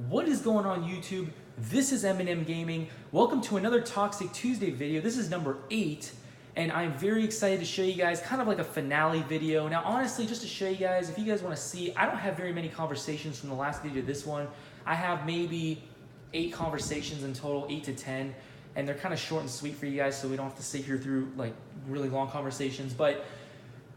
What is going on YouTube? This is Eminem Gaming. Welcome to another Toxic Tuesday video. This is number 8, and I'm very excited to show you guys kind of like a finale video. Now honestly, just to show you guys, if you guys want to see, I don't have very many conversations from the last video to this one. I have maybe 8 conversations in total, 8 to 10, and they're kind of short and sweet for you guys so we don't have to sit here through like really long conversations. But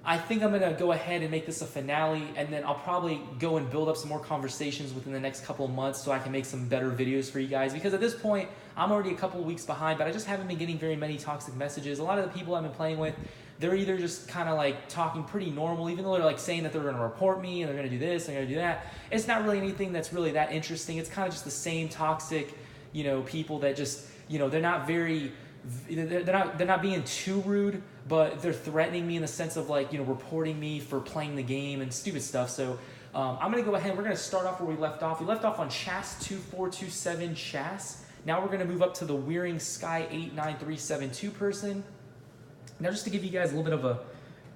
I think I'm gonna go ahead and make this a finale, and then I'll probably go and build up some more conversations within the next couple of months so I can make some better videos for you guys, because at this point I'm already a couple of weeks behind, but I just haven't been getting very many toxic messages. A lot of the people I've been playing with, they're either just kind of like talking pretty normal, even though they're like saying that they're gonna report me and they're gonna do this, they're gonna do that. It's not really anything that's really that interesting. It's kind of just the same toxic, people that just, they're not very, they're not being too rude, but they're threatening me in the sense of like, reporting me for playing the game and stupid stuff. So I'm gonna go ahead, we're gonna start off where we left off. We left off on Chas2427 Chas. Now we're gonna move up to the Wearing Sky 89372 person. Now just to give you guys a little bit of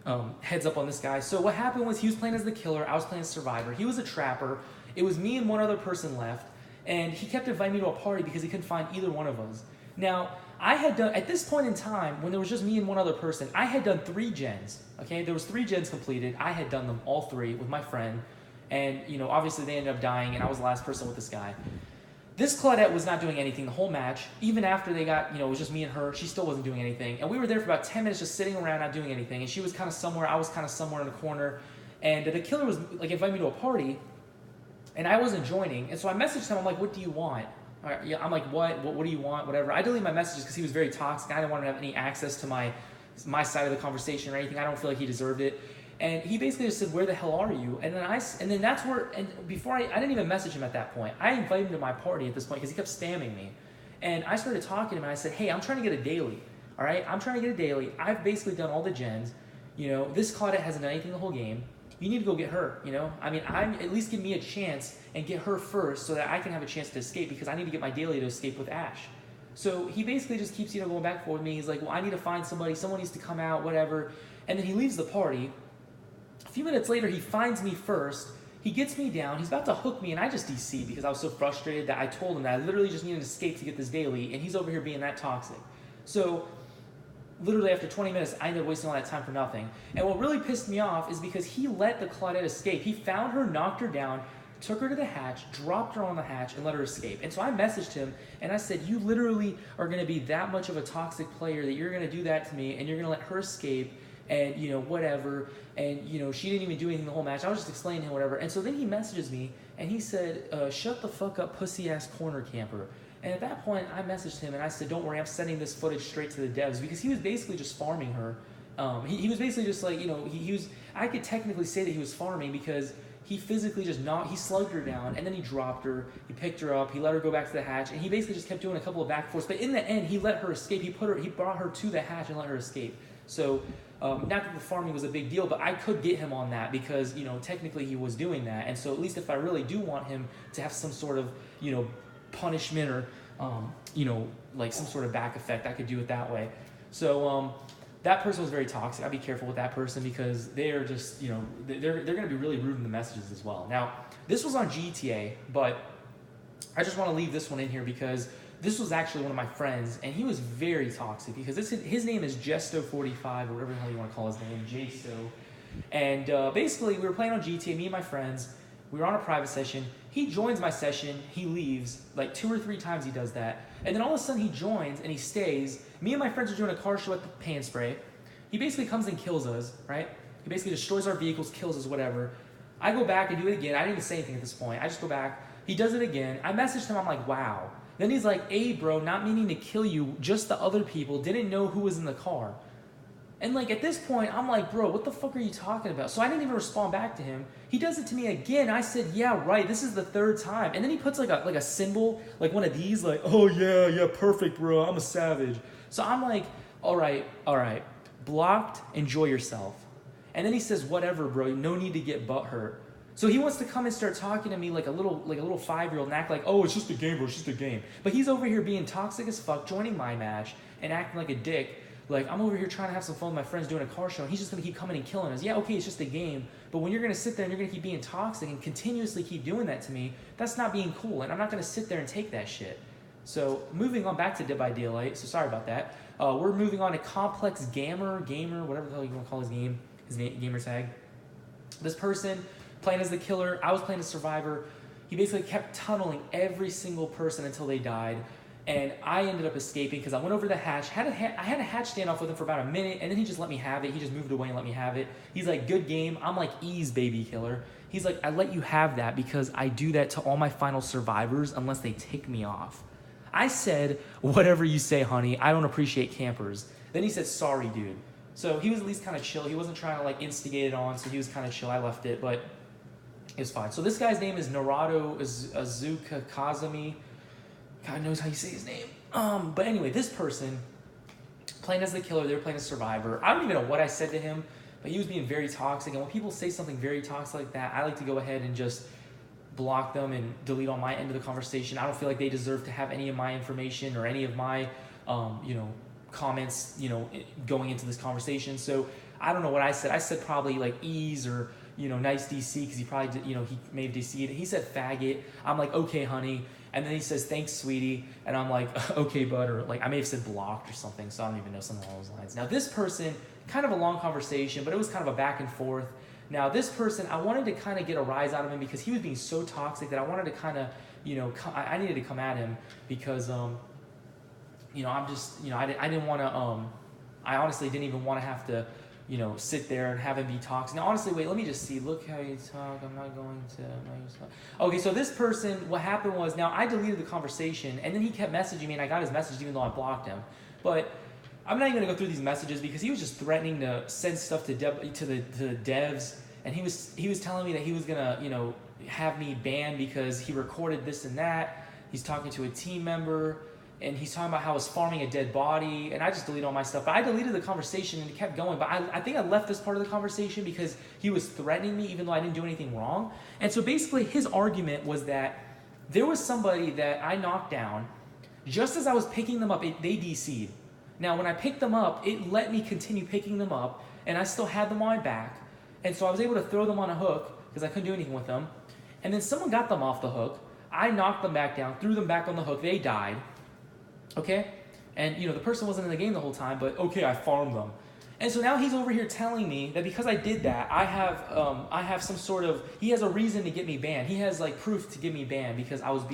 a heads up on this guy. So what happened was he was playing as the killer, I was playing as survivor. He was a trapper. It was me and one other person left, and he kept inviting me to a party because he couldn't find either one of us. Now, I had done, at this point in time, when there was just me and one other person, I had done 3 gens, okay? There was 3 gens completed. I had done them all 3 with my friend, and, obviously they ended up dying, and I was the last person with this guy. This Claudette was not doing anything the whole match. Even after they got, it was just me and her, she still wasn't doing anything. And we were there for about 10 minutes just sitting around not doing anything, and she was kind of somewhere, I was kind of somewhere in the corner, and the killer was, like, inviting me to a party, and I wasn't joining, and so I messaged him, I'm like, what do you want? Yeah, I'm like, what do you want, whatever. I deleted my messages because he was very toxic. I didn't want to have any access to my side of the conversation or anything. I don't feel like he deserved it. And he basically just said, where the hell are you? And then that's where, and before I didn't even message him at that point. I invited him to my party at this point because he kept spamming me. And I started talking to him and I said, hey, I'm trying to get a daily, all right? I'm trying to get a daily. I've basically done all the gens. This Claudette hasn't done anything the whole game. You need to go get her, I'm at least give me a chance and get her first so that I can have a chance to escape, because I need to get my daily to escape with Ash. So he basically just keeps, going back and forth with me. He's like, well, I need to find somebody. Someone needs to come out, whatever. And then he leaves the party. A few minutes later, he finds me first. He gets me down. He's about to hook me, and I just DC'd because I was so frustrated that I told him that I literally just needed to escape to get this daily, and he's over here being that toxic. So literally after 20 minutes, I ended up wasting all that time for nothing. And what really pissed me off is because he let the Claudette escape. He found her, knocked her down, took her to the hatch, dropped her on the hatch, and let her escape. And so I messaged him, and I said, you literally are going to be that much of a toxic player that you're going to do that to me, and you're going to let her escape, and, whatever. And, she didn't even do anything the whole match. I was just explaining to him, whatever. And so then he messages me, and he said, shut the fuck up, pussy-ass corner camper. And at that point, I messaged him and I said, don't worry, I'm sending this footage straight to the devs, because he was basically just farming her. He was basically just like, he was, I could technically say that he was farming because he physically just he slugged her down, and then he dropped her, he picked her up, he let her go back to the hatch, and he basically just kept doing a couple of back and forths. But in the end, he let her escape. He brought her to the hatch and let her escape. So, not that the farming was a big deal, but I could get him on that because, technically he was doing that. And so at least if I really do want him to have some sort of, punishment or like some sort of back effect, I could do it that way. So that person was very toxic. I'd be careful with that person because they are just, they're going to be really rude in the messages as well. Now, this was on GTA, but I just want to leave this one in here because this was actually one of my friends, and he was very toxic because his name is Jesto45, or whatever the hell you want to call his name, Jesto. And basically, we were playing on GTA, me and my friends. We were on a private session. He joins my session. He leaves. Like 2 or 3 times he does that. And then all of a sudden he joins and he stays. Me and my friends are doing a car show at the Paint Spray. He basically comes and kills us, right? He basically destroys our vehicles, kills us, whatever. I go back and do it again. I didn't even say anything at this point. I just go back. He does it again. I messaged him. I'm like, wow. Then he's like, hey, bro, not meaning to kill you. Just the other people. Didn't know who was in the car. And like at this point, I'm like, bro, what the fuck are you talking about? So I didn't even respond back to him. He does it to me again. I said, yeah, right. This is the 3rd time. And then he puts like a symbol, like one of these, like, oh yeah, perfect, bro. I'm a savage. So I'm like, all right. Blocked. Enjoy yourself. And then he says, whatever, bro. No need to get butthurt. So he wants to come and start talking to me like a little 5-year-old and act like, oh, it's just a game, bro. It's just a game. But he's over here being toxic as fuck, joining my match and acting like a dick. Like, I'm over here trying to have some fun with my friends doing a car show, and he's just going to keep coming and killing us. Yeah, okay, it's just a game. But when you're going to sit there and you're going to keep being toxic and continuously keep doing that to me, that's not being cool. And I'm not going to sit there and take that shit. So moving on back to Dead by Daylight. So sorry about that. We're moving on to Complex Gamer, whatever the hell you want to call his gamer tag. This person playing as the killer. I was playing as Survivor. He basically kept tunneling every single person until they died. And I ended up escaping because I went over the hatch. I had a hatch standoff with him for about a minute, and then he just let me have it. He just moved away and let me have it. He's like, good game. I'm like, ease, baby killer. He's like, I let you have that because I do that to all my final survivors unless they tick me off. I said, whatever you say, honey. I don't appreciate campers. Then he said, sorry, dude. So he was at least kind of chill. He wasn't trying to like instigate it on, so he was kind of chill. I left it, but it was fine. So this guy's name is Narado Azuka Kazami. God knows how you say his name. But anyway, this person playing as the killer, they were playing as Survivor. I don't even know what I said to him, but he was being very toxic. And when people say something very toxic like that, I like to go ahead and just block them and delete on my end of the conversation. I don't feel like they deserve to have any of my information or any of my, comments, going into this conversation. So I don't know what I said. I said probably like ease or, nice DC, because he probably did, he may have DC'd. He said faggot. I'm like, okay, honey. And then he says, thanks, sweetie. And I'm like, okay, bud. Or like, I may have said blocked or something, so I don't even know, something along those lines. Now, this person, kind of a long conversation, but it was kind of a back and forth. Now, this person, I wanted to kind of get a rise out of him because he was being so toxic that I wanted to kind of, I needed to come at him because, I'm just, I didn't want to, I honestly didn't even want to have to, sit there and have him be toxic. Now, honestly, wait, let me just see. Look how you talk. I'm not going to. Okay, so this person, what happened was, now I deleted the conversation, and then he kept messaging me, and I got his message even though I blocked him. But I'm not even going to go through these messages because he was just threatening to send stuff to the devs, and he was telling me that he was going to, have me banned because he recorded this and that. He's talking to a team member. And he's talking about how I was farming a dead body, and I just deleted all my stuff. But I deleted the conversation, and it kept going. But I think I left this part of the conversation because he was threatening me, even though I didn't do anything wrong. And so basically, his argument was that there was somebody that I knocked down. Just as I was picking them up, they DC'd. Now, when I picked them up, it let me continue picking them up, and I still had them on my back. And so I was able to throw them on a hook because I couldn't do anything with them. And then someone got them off the hook. I knocked them back down, threw them back on the hook. They died. Okay? And, the person wasn't in the game the whole time, but okay, I farmed them. And so now he's over here telling me that because I did that, I have some sort of, he has a reason to get me banned. He has like proof to get me banned because I was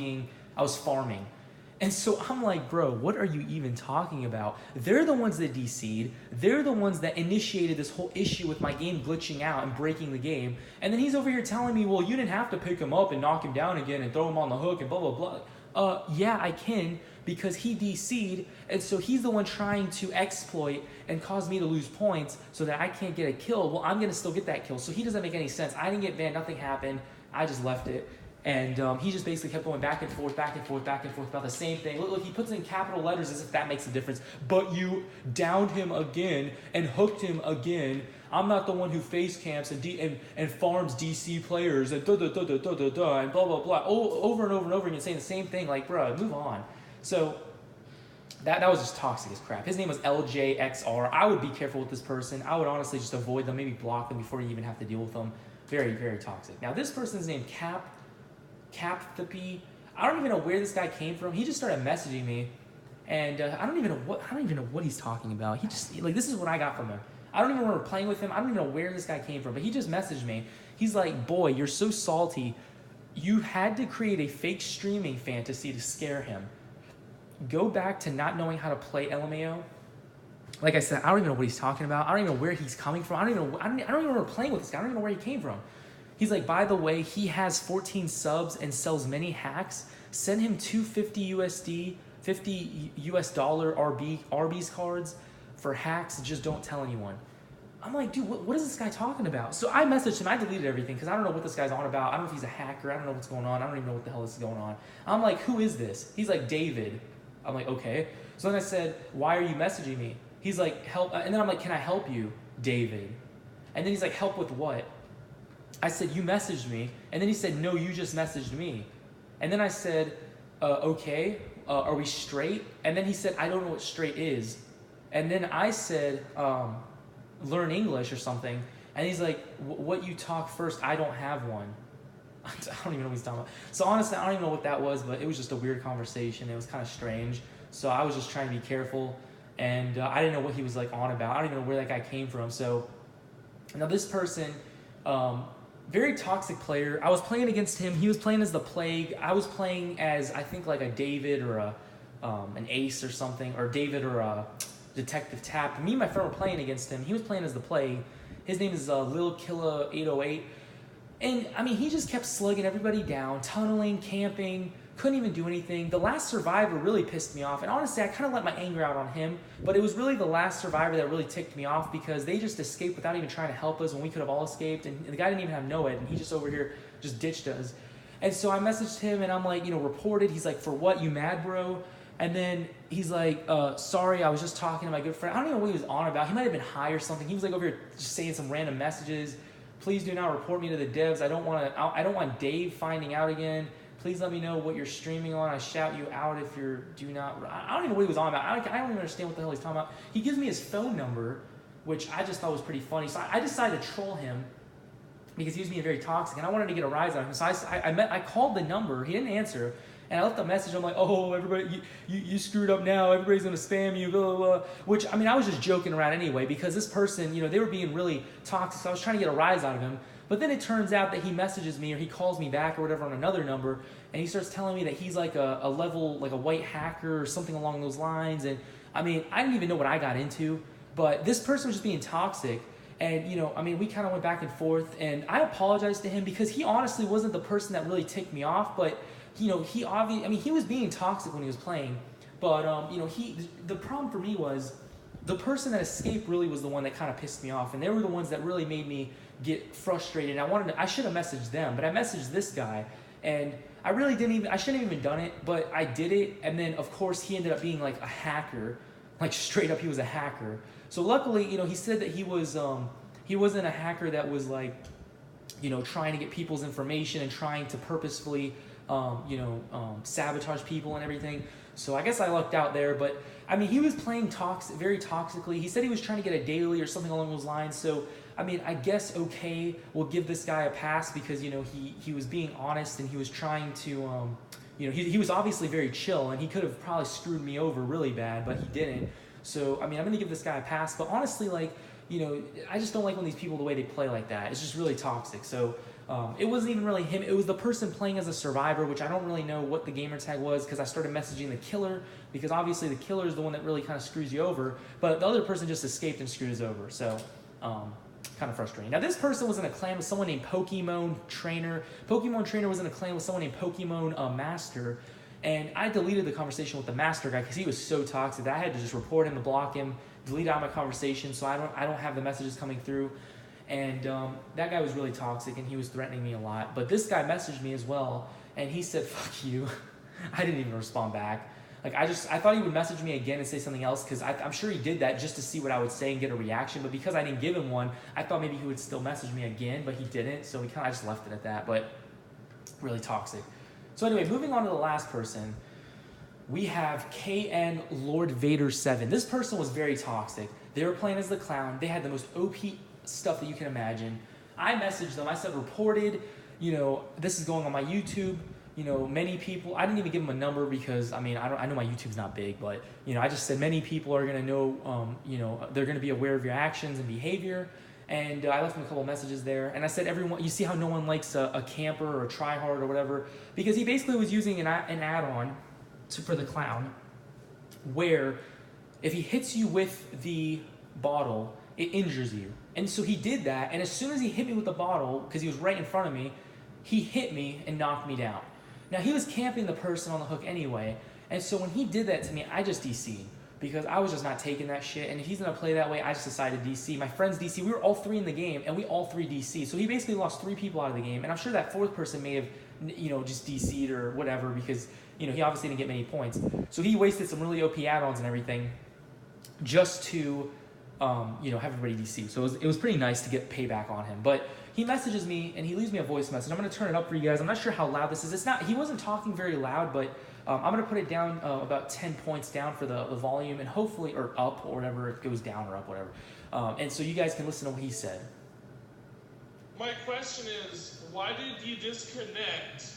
farming. And so I'm like, bro, what are you even talking about? They're the ones that DC'd. They're the ones that initiated this whole issue with my game glitching out and breaking the game. And then he's over here telling me, well, you didn't have to pick him up and knock him down again and throw him on the hook and blah, blah, blah. Yeah, I can, because he DC'd, and so he's the one trying to exploit and cause me to lose points so that I can't get a kill. Well, I'm going to still get that kill. So he doesn't make any sense. I didn't get banned. Nothing happened. I just left it. And he just basically kept going back and forth about the same thing. Look, he puts in capital letters as if that makes a difference. But you downed him again and hooked him again. I'm not the one who face camps and farms DC players and and blah, blah, blah. Over and over and over again saying the same thing. Like, bro, move on. So that was just toxic as crap. His name was LJXR. I would be careful with this person. I would honestly just avoid them, maybe block them before you even have to deal with them. Very, very toxic. Now, this person's named Capthapi. I don't even know where this guy came from. He just started messaging me, and I don't even know what he's talking about. He just this is what I got from him. I don't even remember playing with him. I don't even know where this guy came from, but he just messaged me. He's like, boy, you're so salty. You had to create a fake streaming fantasy to scare him. Go back to not knowing how to play LMAO. Like I said, I don't even know what he's talking about. I don't even know where he's coming from. I don't even remember playing with this guy. I don't even know where he came from. He's like, by the way, he has 14 subs and sells many hacks. Send him 250 USD, $50 Arby's cards for hacks. Just don't tell anyone. I'm like, dude, what is this guy talking about? So I messaged him. I deleted everything because I don't know what this guy's on about. I don't know if he's a hacker. I don't know what's going on. I don't even know what the hell is going on. I'm like, who is this? He's like, David. I'm like, okay. So then I said, why are you messaging me? He's like, help. And then I'm like, can I help you, David? And then he's like, help with what? I said, you messaged me. And then he said, no, you just messaged me. And then I said, okay, are we straight? And then he said, I don't know what straight is. And then I said, learn English or something. And he's like, what you talk first, I don't have one. I don't even know what he's talking about. So honestly, I don't even know what that was, but it was just a weird conversation. It was kind of strange. So I was just trying to be careful. And I didn't know what he was like on about. I don't even know where that guy came from. So now this person, very toxic player. I was playing against him. He was playing as the Plague. I was playing as, I think, like a David or an Ace or something, or David or a Detective Tap. Me and my friend were playing against him. He was playing as the Plague. His name is Lil Killa 808. And, I mean, he just kept slugging everybody down, tunneling, camping, couldn't even do anything. The last survivor really pissed me off. And honestly, I kind of let my anger out on him. But it was really the last survivor that really ticked me off because they just escaped without even trying to help us when we could have all escaped. And the guy didn't even have NOED, and he just over here just ditched us. And so I messaged him, and I'm like, reported. He's like, for what? You mad, bro? And then he's like, sorry, I was just talking to my good friend. I don't even know what he was on about. He might have been high or something. He was like over here just saying some random messages. Please do not report me to the devs. I don't want Dave finding out again. Please let me know what you're streaming on. I shout you out if you're do not. I don't even know what he was on about. I don't even understand what the hell he's talking about. He gives me his phone number, which I just thought was pretty funny. So I decided to troll him because he was being very toxic, and I wanted to get a rise out of him. So I called the number. He didn't answer. And I left a message. I'm like, oh, everybody, you screwed up now. Everybody's going to spam you, blah, blah, blah. Which, I mean, I was just joking around anyway because this person, they were being really toxic. So I was trying to get a rise out of him. But then it turns out that he messages me or he calls me back or whatever on another number. And he starts telling me that he's like a level, like a white hacker or something along those lines. And, I mean, I didn't even know what I got into. But this person was just being toxic. And, we kind of went back and forth. And I apologized to him because he honestly wasn't the person that really ticked me off. But he was being toxic when he was playing, but the problem for me was the person that escaped really was the one that kind of pissed me off, and they were the ones that really made me get frustrated. I should have messaged them, but I messaged this guy, and I shouldn't have even done it, but I did it, and then of course he ended up being like a hacker, like straight up he was a hacker. So luckily, he said that he wasn't a hacker that was like, trying to get people's information and trying to purposefully sabotage people and everything. So I guess I lucked out there, but I mean, he was playing very toxically. He said he was trying to get a daily or something along those lines. So, I mean, I guess, okay, we'll give this guy a pass because, he was being honest and he was trying to, he was obviously very chill and he could have probably screwed me over really bad, but he didn't. So, I mean, I'm going to give this guy a pass, but honestly, like, I just don't like when these people, the way they play like that. It's just really toxic. So, it wasn't even really him. It was the person playing as a survivor, which I don't really know what the gamer tag was because I started messaging the killer because obviously the killer is the one that really kind of screws you over, but the other person just escaped and screwed us over. So, kind of frustrating. Now, this person was in a clan with someone named Pokemon Trainer. Pokemon Trainer was in a clan with someone named Pokemon Master, and I deleted the conversation with the Master guy because he was so toxic that I had to just report him, to block him, delete out my conversation so I don't have the messages coming through. And that guy was really toxic, and he was threatening me a lot. But this guy messaged me as well, and he said, fuck you. I didn't even respond back. Like, I thought he would message me again and say something else, because I'm sure he did that just to see what I would say and get a reaction. But because I didn't give him one, I thought maybe he would still message me again, but he didn't. So I just left it at that, but really toxic. So anyway, moving on to the last person, we have KN Lord Vader 7. This person was very toxic. They were playing as the clown. They had the most OP stuff that you can imagine. I messaged them. I said, reported, this is going on my YouTube. Many people, I didn't even give them a number because, I know my YouTube's not big, but, I just said many people are going to know, they're going to be aware of your actions and behavior. And I left him a couple messages there. And I said, everyone, you see how no one likes a camper or a tryhard or whatever? Because he basically was using an add-on for the clown where if he hits you with the bottle, it injures you. And so he did that, and as soon as he hit me with the bottle, because he was right in front of me, he hit me and knocked me down. Now, he was camping the person on the hook anyway, and so when he did that to me, I just DC'd, because I was just not taking that shit, and if he's going to play that way, I just decided to DC. My friends DC, we were all three in the game, and we all three DC, so he basically lost 3 people out of the game, and I'm sure that 4th person may have, just DC'd or whatever, because, he obviously didn't get many points. So he wasted some really OP add-ons and everything just to have everybody DC. So it was pretty nice to get payback on him. But he messages me and he leaves me a voice message. I'm gonna turn it up for you guys. I'm not sure how loud this is. It's not. He wasn't talking very loud, but I'm gonna put it down about 10 points down for the volume, and hopefully, or up, or whatever. It goes down or up, whatever. And so you guys can listen to what he said. My question is, why did you disconnect?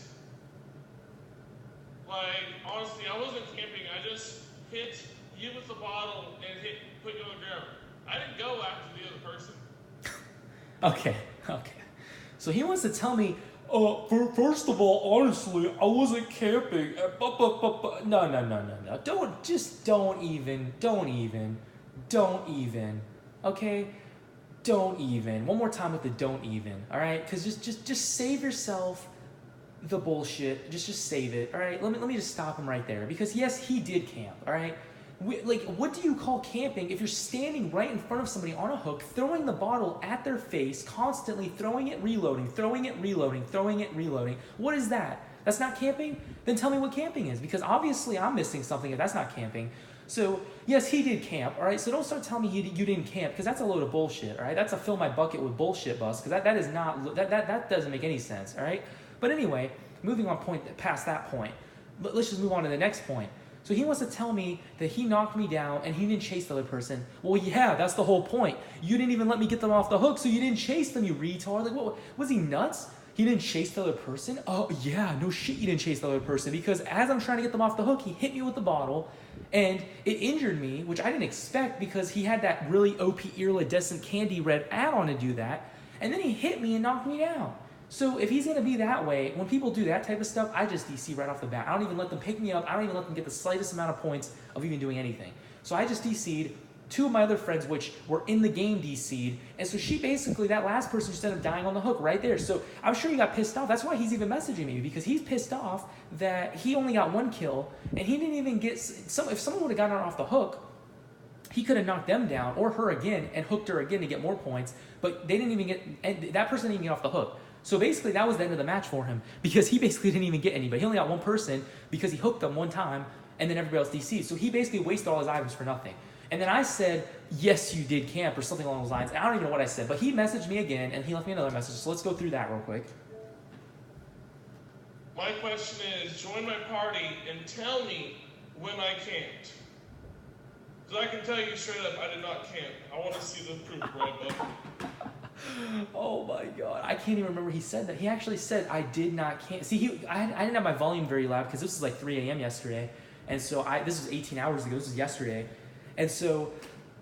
Like, honestly, I wasn't camping. I just hit you with the bottle and put you on the ground. I didn't go after the other person. Okay. So he wants to tell me, first of all, honestly, I wasn't camping. No. Don't even. Okay? Don't even. One more time with the don't even. All right? Because just save yourself the bullshit. Just save it. All right? Let me just stop him right there. Because yes, he did camp. All right? What do you call camping if you're standing right in front of somebody on a hook, throwing the bottle at their face, constantly throwing it, reloading? What is that? That's not camping? Then tell me what camping is, because obviously I'm missing something if that's not camping. So, yes, he did camp, all right? So don't start telling me you didn't camp, because that's a load of bullshit, all right? That's a fill my bucket with bullshit bus, because that is not, that doesn't make any sense, all right? But anyway, moving on past that point, let's just move on to the next point. So he wants to tell me that he knocked me down and he didn't chase the other person. Well, yeah, that's the whole point. You didn't even let me get them off the hook, so you didn't chase them, you retard. Like, what, was he nuts? He didn't chase the other person? Oh, yeah, no shit, you didn't chase the other person, because as I'm trying to get them off the hook, he hit me with the bottle, and it injured me, which I didn't expect, because he had that really OP iridescent candy red add-on to do that, and then he hit me and knocked me down. So if he's going to be that way, when people do that type of stuff, I just DC right off the bat. I don't even let them pick me up. I don't even let them get the slightest amount of points of even doing anything. So I just DC'd. Two of my other friends, which were in the game, DC'd. And so she basically, that last person just ended up dying on the hook right there. So I'm sure he got pissed off. That's why he's even messaging me, because he's pissed off that he only got one kill, and he didn't even get, if someone would have gotten her off the hook, he could have knocked them down, or her again, and hooked her again to get more points. But they didn't even get, and that person didn't even get off the hook. So basically, that was the end of the match for him, because he basically didn't even get anybody. He only got one person because he hooked them one time, and then everybody else DC'd. So he basically wasted all his items for nothing. And then I said, yes, you did camp, or something along those lines. I don't even know what I said, but he messaged me again, and he left me another message. So let's go through that real quick. My question is, join my party and tell me when I camped. So I can tell you straight up, I did not camp. I want to see the proof, bro. Oh my God, I can't even remember he said that. He actually said, I did not camp. See, I didn't have my volume very loud, because this was like 3 a.m. yesterday. And so this was 18 hours ago. This was yesterday. And so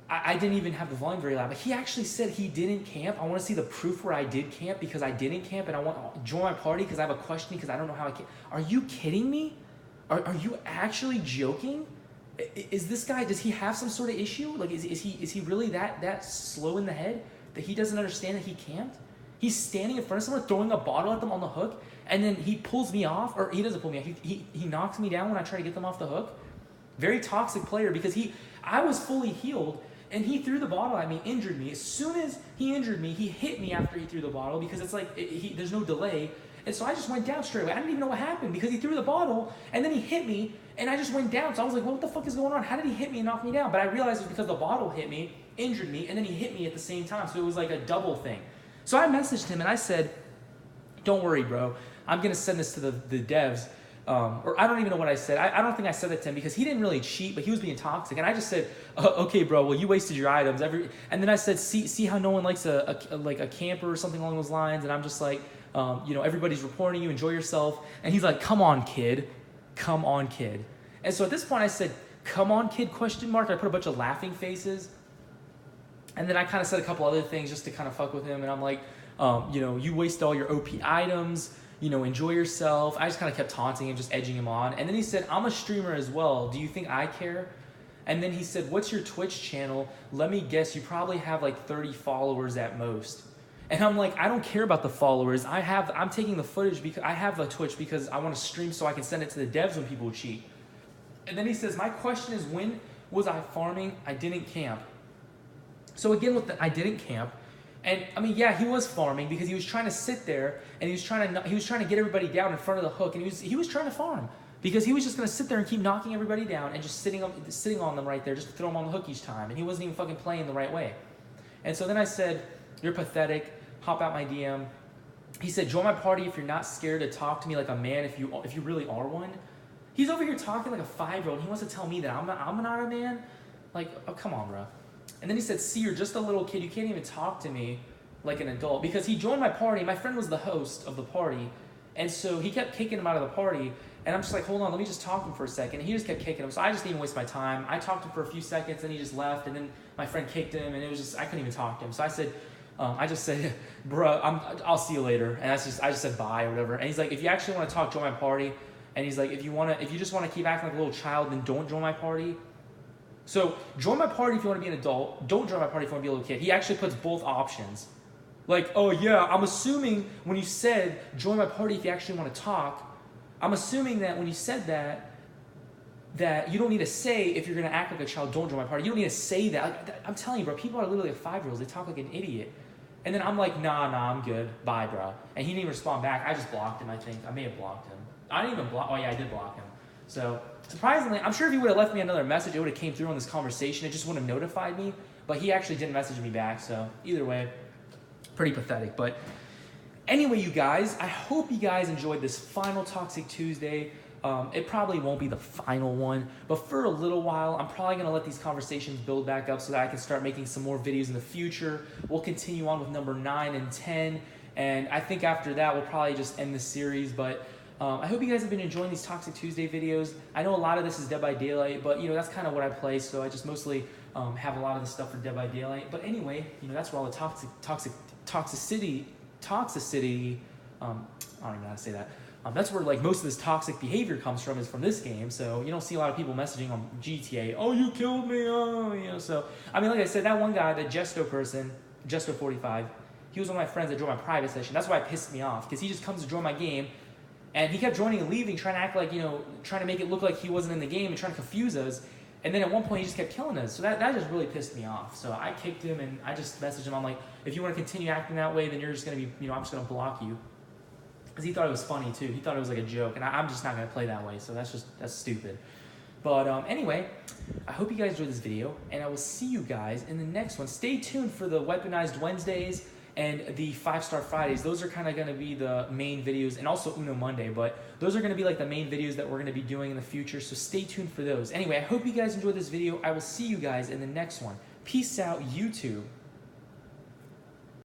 I didn't even have the volume very loud. But he actually said he didn't camp. I want to see the proof where I did camp, because I didn't camp, and I want to join my party because I have a question, because I don't know how I can. Are you kidding me? Are you actually joking? Is this guy, does he have some sort of issue? Like, is he really that slow in the head that he doesn't understand that he camped? He's standing in front of someone, throwing a bottle at them on the hook, and then he pulls me off, or he doesn't pull me off. He knocks me down when I try to get them off the hook. Very toxic player, because I was fully healed, and he threw the bottle at me, injured me. As soon as he injured me, he hit me after he threw the bottle, because it's like, there's no delay. And so I just went down straight away. I didn't even know what happened, because he threw the bottle, and then he hit me, and I just went down. So I was like, what the fuck is going on? How did he hit me and knock me down? But I realized it was because the bottle hit me, injured me, and then he hit me at the same time. So it was like a double thing. So I messaged him, and I said, don't worry, bro. I'm going to send this to the devs. Or I don't even know what I said. I don't think I said that to him, because he didn't really cheat, but he was being toxic. And I just said, okay, bro, well, you wasted your items. And then I said, see how no one likes a camper or something along those lines. And I'm just like, everybody's reporting you, enjoy yourself. And he's like, come on, kid. Come on, kid. And so at this point I said, come on, kid, ? I put a bunch of laughing faces. And then I kind of said a couple other things just to kind of fuck with him. And I'm like, you waste all your OP items. Enjoy yourself. I just kind of kept taunting him, just edging him on. And then he said, I'm a streamer as well. Do you think I care? And then he said, what's your Twitch channel? Let me guess, you probably have like 30 followers at most. And I'm like, I don't care about the followers. I'm taking the footage because I have a Twitch because I want to stream so I can send it to the devs when people cheat. And then he says, my question is, when was I farming? I didn't camp. So again, I didn't camp. And I mean, yeah, he was farming because he was trying to sit there and he was trying to get everybody down in front of the hook, and he was trying to farm because he was just going to sit there and keep knocking everybody down and just sitting on them right there, just to throw them on the hook each time, and he wasn't even fucking playing the right way. And so then I said, you're pathetic. hop out my DM. He said, join my party if you're not scared to talk to me like a man, if you really are one. He's over here talking like a 5-year-old. He wants to tell me that I'm not a man. Like, oh, come on, bro. And then he said, see, you're just a little kid. You can't even talk to me like an adult. Because he joined my party. My friend was the host of the party. And so he kept kicking him out of the party. And I'm just like, hold on, let me just talk to him for a second. And he just kept kicking him. So I just didn't even waste my time. I talked to him for a few seconds, and he just left. And then my friend kicked him, and it was just, I couldn't even talk to him. So I just said, bro, I'll see you later. And I just said bye or whatever. And he's like, if you actually want to talk, join my party. And he's like, if you just want to keep acting like a little child, then don't join my party. So join my party if you want to be an adult. Don't join my party if you want to be a little kid. He actually puts both options. Like, oh yeah, I'm assuming when you said join my party if you actually want to talk, I'm assuming that when you said that you don't need to say if you're going to act like a child, don't join my party. You don't need to say that. Like, I'm telling you, bro, people are literally like 5-year-olds. They talk like an idiot. And then I'm like, nah, I'm good. Bye, bro. And he didn't even respond back. I just blocked him, I think. I may have blocked him. I didn't even block. Oh, yeah, I did block him. So, surprisingly, I'm sure if he would have left me another message, it would have came through on this conversation. It just wouldn't have notified me. But he actually didn't message me back. So, either way, pretty pathetic. But anyway, you guys, I hope you guys enjoyed this final Toxic Tuesday. It probably won't be the final one, but for a little while, I'm probably going to let these conversations build back up so that I can start making some more videos in the future. We'll continue on with number 9 and 10, and I think after that, we'll probably just end the series, but I hope you guys have been enjoying these Toxic Tuesday videos. I know a lot of this is Dead by Daylight, but, that's kind of what I play, so I just mostly have a lot of the stuff for Dead by Daylight. But anyway, that's where all the toxicity, I don't even know how to say that. That's where most of this toxic behavior comes from, is from this game. So you don't see a lot of people messaging on GTA, oh, you killed me, so I mean, like I said, that one guy, the Jesto person, Jesto45, he was one of my friends that joined my private session. That's why it pissed me off, because he just comes to join my game, and he kept joining and leaving, trying to act like, trying to make it look like he wasn't in the game and trying to confuse us. And then at one point, he just kept killing us. So that just really pissed me off. So I kicked him, and I just messaged him. I'm like, if you want to continue acting that way, then you're just going to be, I'm just going to block you. Because he thought it was funny, too. He thought it was like a joke. And I'm just not going to play that way. So that's stupid. But anyway, I hope you guys enjoyed this video. And I will see you guys in the next one. Stay tuned for the Weaponized Wednesdays and the 5-Star Fridays. Those are kind of going to be the main videos. And also Uno Monday. But those are going to be like the main videos that we're going to be doing in the future. So stay tuned for those. Anyway, I hope you guys enjoyed this video. I will see you guys in the next one. Peace out, YouTube.